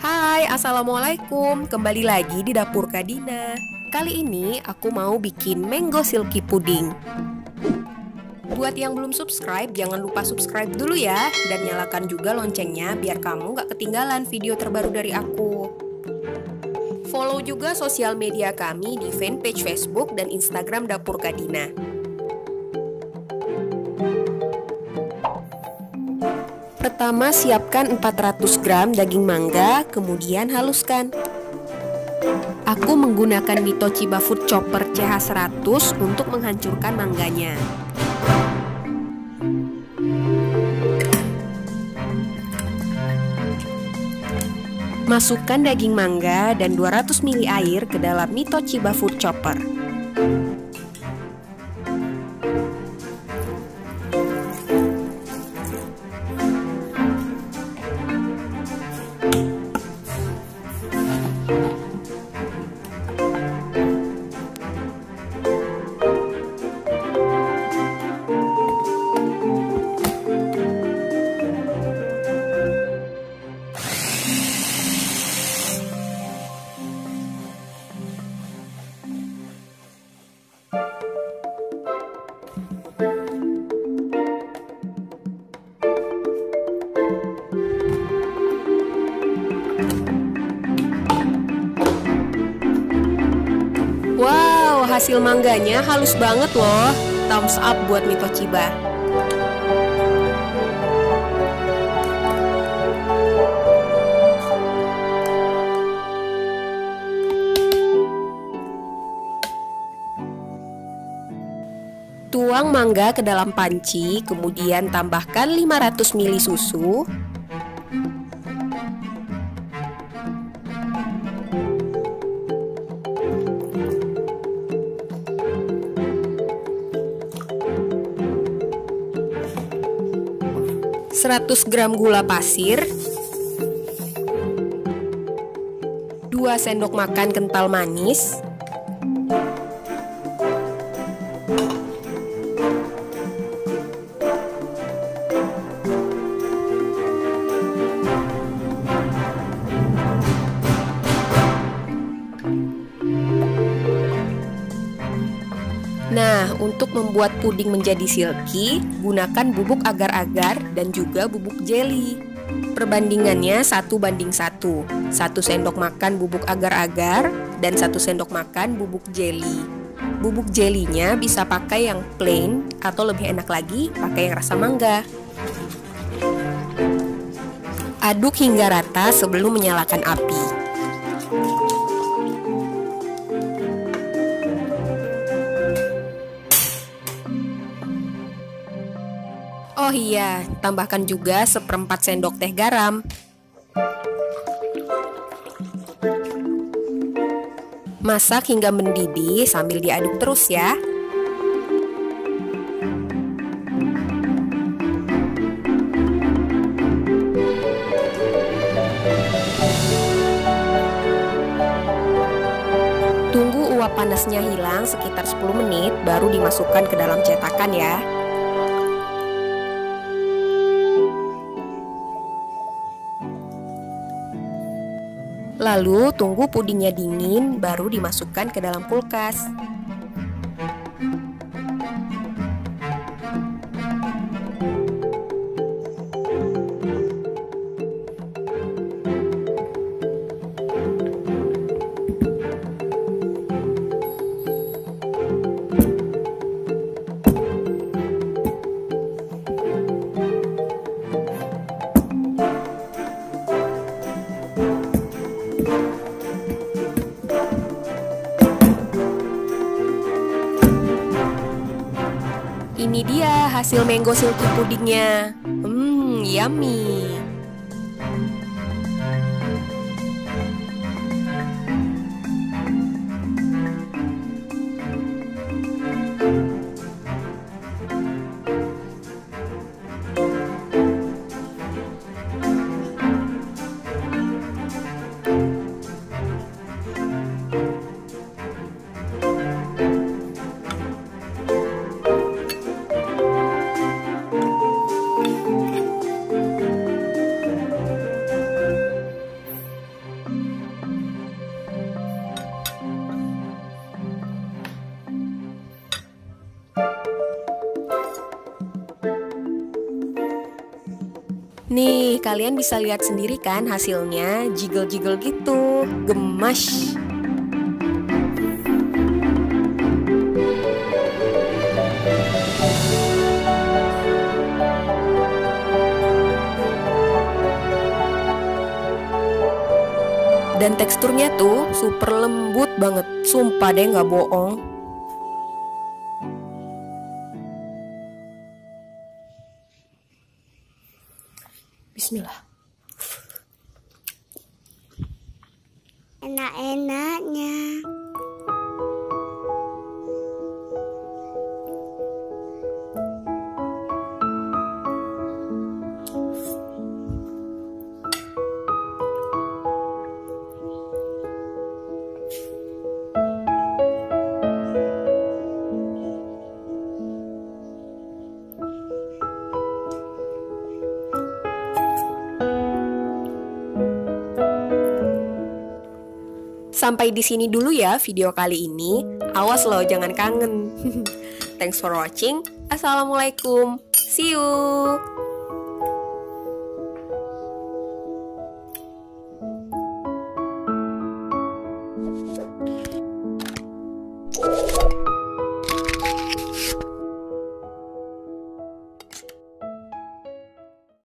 Hai, Assalamualaikum. Kembali lagi di Dapur Kadina. Kali ini aku mau bikin mango silky pudding. Buat yang belum subscribe, jangan lupa subscribe dulu ya. Dan nyalakan juga loncengnya biar kamu gak ketinggalan video terbaru dari aku. Follow juga sosial media kami di fanpage Facebook dan Instagram Dapur Kadina. Pertama, siapkan 400 gram daging mangga, kemudian haluskan. Aku menggunakan Mitoshiba Food Chopper CH100 untuk menghancurkan mangganya. Masukkan daging mangga dan 200 ml air ke dalam Mitoshiba Food Chopper. Wow, hasil mangganya halus banget loh. Thumbs up buat Mitoshiba. Tuang mangga ke dalam panci, kemudian tambahkan 500 ml susu. Seratus gram gula pasir, 2 sendok makan kental manis, Nah, untuk membuat puding menjadi silky, gunakan bubuk agar-agar dan juga bubuk jelly. Perbandingannya 1:1. 1 sendok makan bubuk agar-agar dan 1 sendok makan bubuk jelly. Bubuk jellynya bisa pakai yang plain atau lebih enak lagi pakai yang rasa mangga. Aduk hingga rata sebelum menyalakan api. Oh iya, tambahkan juga 1/4 sendok teh garam. Masak hingga mendidih sambil diaduk terus ya. Tunggu uap panasnya hilang sekitar 10 menit baru dimasukkan ke dalam cetakan ya. Lalu tunggu pudingnya dingin baru dimasukkan ke dalam kulkas. Ini dia hasil mango silky pudingnya. Yummy. ini kalian bisa lihat sendiri kan hasilnya, jiggle-jiggle gitu, gemas. Dan teksturnya tuh super lembut banget, sumpah deh nggak bohong. Bismillah. Enak-enaknya. Sampai di sini dulu ya video kali ini. Awas loh, jangan kangen. Thanks for watching. Assalamualaikum. See you.